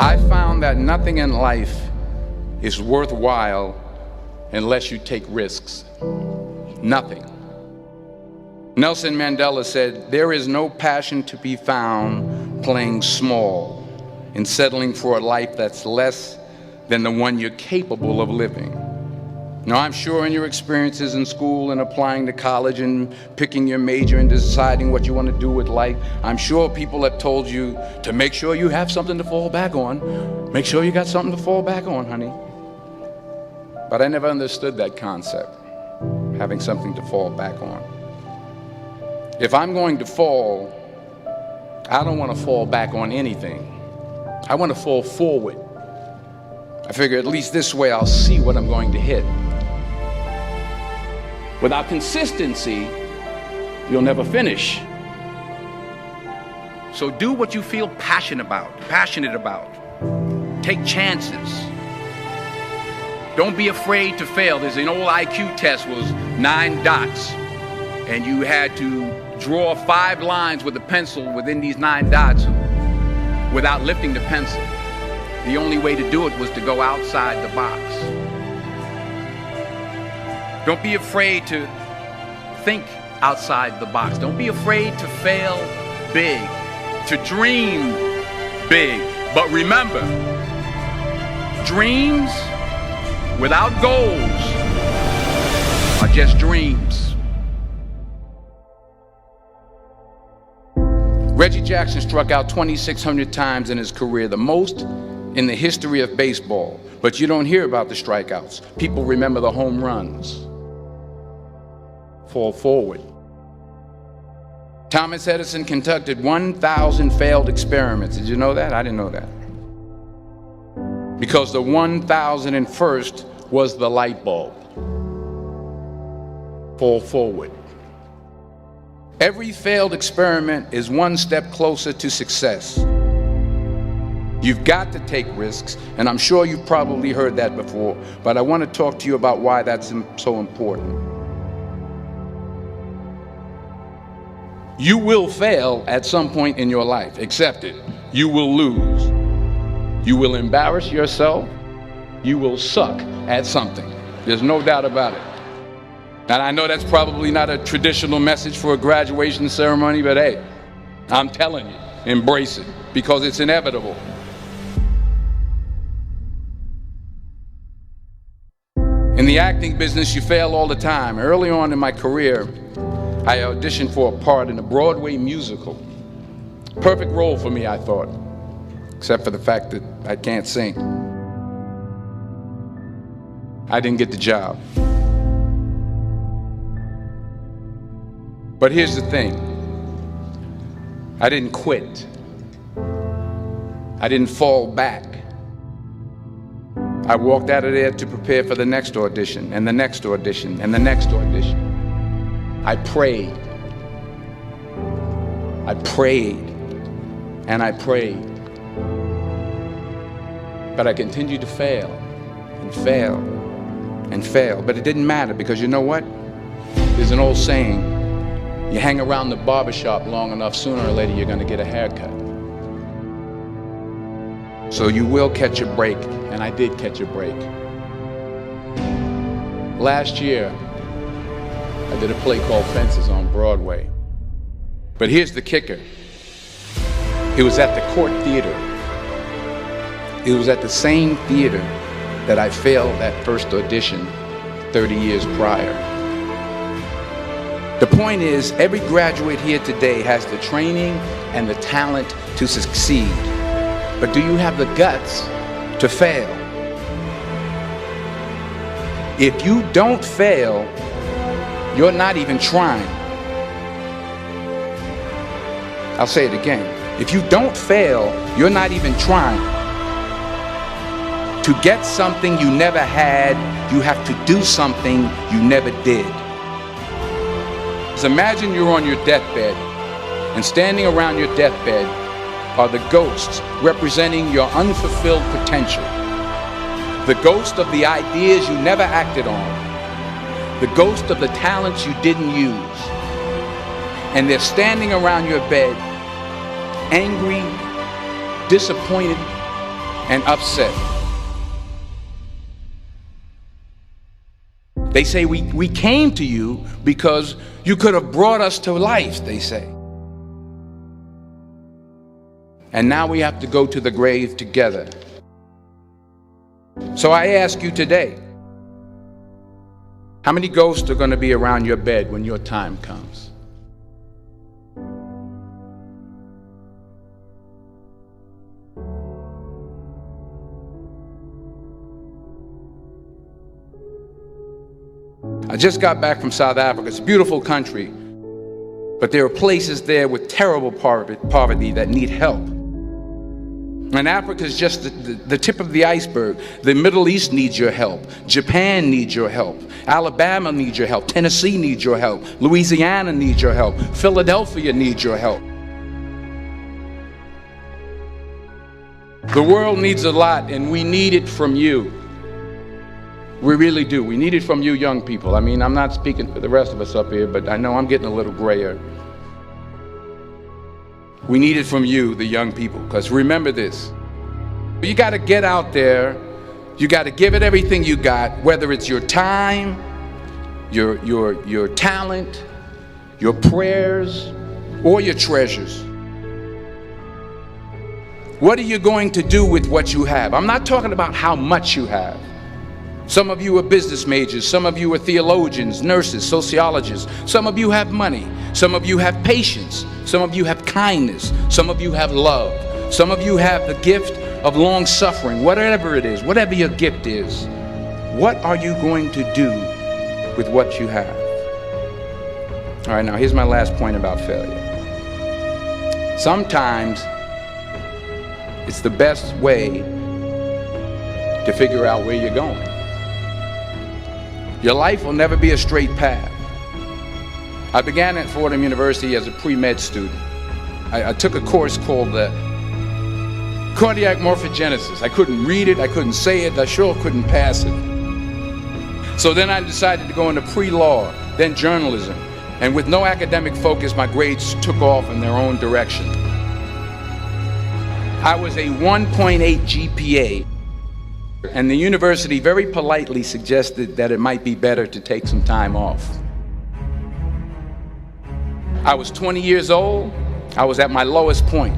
I found that nothing in life is worthwhile unless you take risks. Nothing. Nelson Mandela said, "There is no passion to be found playing small and settling for a life that's less than the one you're capable of living." Now, I'm sure in your experiences in school and applying to college and picking your major and deciding what you want to do with life, I'm sure people have told you to make sure you have something to fall back on. Make sure you got something to fall back on, honey. But I never understood that concept, having something to fall back on. If I'm going to fall, I don't want to fall back on anything. I want to fall forward. I figure at least this way I'll see what I'm going to hit. Without consistency, you'll never finish. So do what you feel passionate about. Take chances. Don't be afraid to fail. There's an old IQ test, was 9 dots, and you had to draw 5 lines with a pencil within these 9 dots without lifting the pencil. The only way to do it was to go outside the box. Don't be afraid to think outside the box. Don't be afraid to fail big, to dream big. But remember, dreams without goals are just dreams. Reggie Jackson struck out 2,600 times in his career, the most in the history of baseball. But you don't hear about the strikeouts. People remember the home runs. Fall forward. Thomas Edison conducted 1,000 failed experiments. Did you know that? I didn't know that. Because the 1,001st was the light bulb. Fall forward. Every failed experiment is one step closer to success. You've got to take risks, and I'm sure you've probably heard that before, but I want to talk to you about why that's so important. You will fail at some point in your life. Accept it. You will lose. You will embarrass yourself. You will suck at something. There's no doubt about it. And I know that's probably not a traditional message for a graduation ceremony, but hey, I'm telling you, embrace it, because it's inevitable. In the acting business, you fail all the time. Early on in my career, I auditioned for a part in a Broadway musical. Perfect role for me, I thought, except for the fact that I can't sing. I didn't get the job. But here's the thing. I didn't quit. I didn't fall back. I walked out of there to prepare for the next audition, and the next audition, and the next audition. I prayed. I prayed. And I prayed. But I continued to fail and fail and fail. But it didn't matter, because you know what? There's an old saying, you hang around the barbershop long enough, sooner or later you're going to get a haircut. So you will catch a break, and I did catch a break. Last year, I did a play called Fences on Broadway. But here's the kicker. It was at the Court Theater. It was at the same theater that I failed that first audition 30 years prior. The point is, every graduate here today has the training and the talent to succeed. But do you have the guts to fail? If you don't fail, you're not even trying. I'll say it again. If you don't fail, you're not even trying. To get something you never had, you have to do something you never did. So imagine you're on your deathbed, and standing around your deathbed are the ghosts representing your unfulfilled potential. The ghost of the ideas you never acted on. The ghost of the talents you didn't use. And they're standing around your bed, angry, disappointed, and upset. They say we came to you because you could have brought us to life, they say. And now we have to go to the grave together. So I ask you today, how many ghosts are going to be around your bed when your time comes? I just got back from South Africa. It's a beautiful country, but there are places there with terrible poverty that need help. And Africa is just the tip of the iceberg. The Middle East needs your help. Japan needs your help. Alabama needs your help. Tennessee needs your help. Louisiana needs your help. Philadelphia needs your help. The world needs a lot, and we need it from you. We really do. We need it from you young people. I mean, I'm not speaking for the rest of us up here, but I know I'm getting a little grayer. We need it from you, the young people, because remember this. You got to get out there. You got to give it everything you got, whether it's your time, your talent, your prayers, or your treasures. What are you going to do with what you have? I'm not talking about how much you have. Some of you are business majors, some of you are theologians, nurses, sociologists. Some of you have money, some of you have patience, some of you have kindness, some of you have love, some of you have the gift of long suffering. Whatever it is, whatever your gift is, what are you going to do with what you have? All right, now here's my last point about failure. Sometimes it's the best way to figure out where you're going. Your life will never be a straight path. I began at Fordham University as a pre-med student. I took a course called cardiac morphogenesis. I couldn't read it, I couldn't say it, I sure couldn't pass it. So then I decided to go into pre-law, then journalism. And with no academic focus, my grades took off in their own direction. I was a 1.8 GPA. And the university very politely suggested that it might be better to take some time off. I was 20 years old. I was at my lowest point.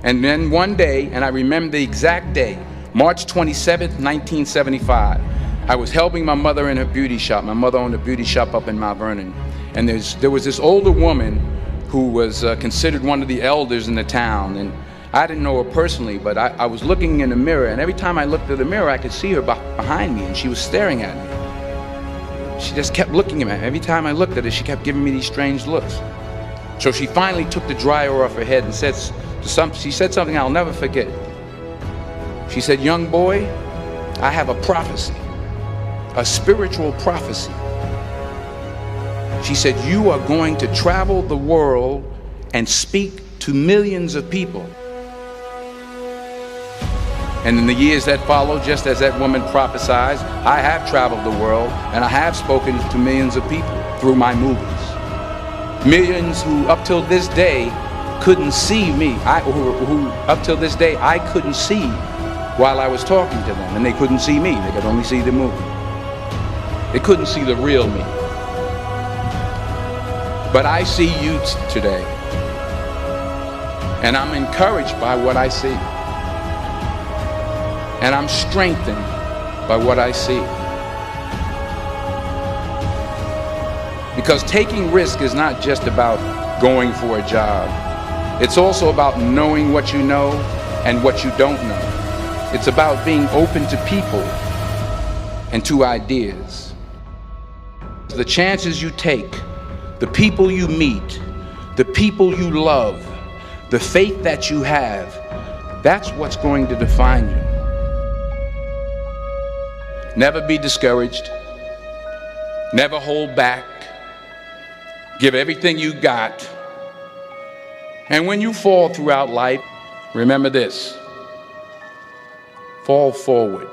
And then one day, and I remember the exact day, March 27th, 1975, I was helping my mother in her beauty shop. My mother owned a beauty shop up in Mount Vernon. And there was this older woman who was considered one of the elders in the town. And I didn't know her personally, but I was looking in the mirror, and every time I looked at the mirror, I could see her behind me, and she was staring at me. She just kept looking at me. Every time I looked at her, she kept giving me these strange looks. So she finally took the dryer off her head and she said something I'll never forget. She said, "Young boy, I have a prophecy, a spiritual prophecy." She said, "You are going to travel the world and speak to millions of people." And in the years that followed, just as that woman prophesied, I have traveled the world and I have spoken to millions of people through my movies. Millions who up till this day couldn't see me, who up till this day I couldn't see while I was talking to them, and they couldn't see me, they could only see the movie. They couldn't see the real me. But I see you today, and I'm encouraged by what I see. And I'm strengthened by what I see. Because taking risk is not just about going for a job. It's also about knowing what you know and what you don't know. It's about being open to people and to ideas. The chances you take, the people you meet, the people you love, the faith that you have, that's what's going to define you. Never be discouraged. Never hold back. Give everything you got. And when you fall throughout life, remember this: fall forward.